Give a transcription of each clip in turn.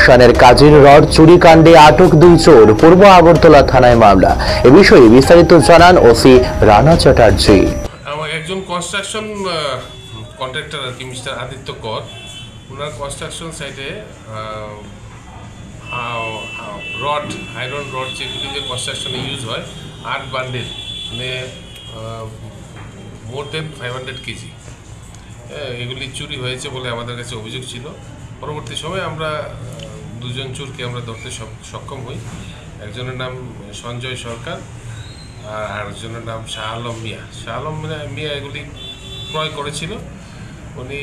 কনস্ট্রাকশনের কাজের রড চুরিকাণ্ডে আটক 2 চোর। পূর্ব আগরতলা থানায় মামলা। এ বিষয়ে বিস্তারিত জানান ওসি রানা চ্যাটার্জি। একজন কনস্ট্রাকশন কন্ট্রাক্টর আর কি মিস্টার আদিত্য কর, ওনার কনস্ট্রাকশন সাইটে রড, আয়রন রড যেগুলি যে কনস্ট্রাকশনে ইউজ হয় 8 বান্ডেল, মানে মোর দেন 500 কেজি এগুলি চুরি হয়েছে বলে আমাদের কাছে অভিযোগ ছিল। পরবর্তী সময়ে আমরা 2 জন চোরকে আমরা ধরতে সক্ষম হই। একজনের নাম সঞ্জয় সরকার আর আরেকজনের নাম শাহ আলম মিয়া। শাহ আলম মিয়া এগুলি ক্রয় করেছিল উনি,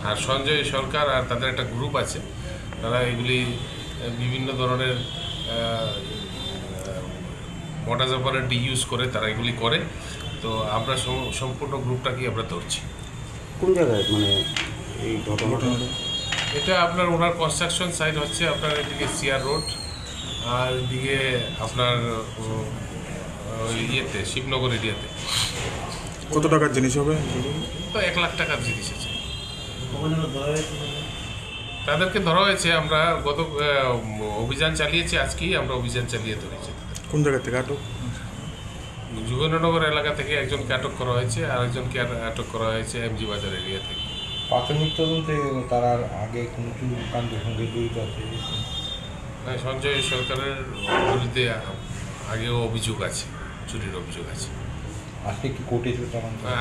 আর সঞ্জয় সরকার আর তাদের একটা গ্রুপ আছে, তারা এগুলি বিভিন্ন ধরনের মডাস অপারেন্ডি ইউজ করে তারা এগুলি করে। তো আমরা সম্পূর্ণ গ্রুপটাকে আমরা ধরছি। কোন জায়গায় মানে এই ঘটনাটা? এটা আপনার ওনার কনস্ট্রাকশন সাইট হচ্ছে আপনার এদিকে সিআর রোড, আর এদিকে আপনার ইয়েতে শিবনগর এরিয়াতে। কত টাকার জিনিস হবে? তো 1 লাখ টাকার জিনিস আছে। তাদেরকে ধরা হয়েছে। আমরা গত অভিযান চালিয়েছি, আজকেই আমরা অভিযান চালিয়ে ধরেছি। কোন জায়গা থেকে আটক? যুগেন্দ্রনগর এলাকা থেকে একজনকে আটক করা হয়েছে, আর একজনকে আটক করা হয়েছে এমজি বাজার এরিয়া থেকে। প্রাথমিক তদন্তে তারা আগে কোনো কাণ্ডের সঙ্গে জড়িত আছে? সঞ্জয় সরকারের বিরুদ্ধে আগেও অভিযোগ আছে, চুরির অভিযোগ আছে। আজকে কি কোর্টে?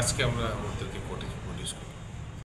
আজকে আমরা ওদেরকে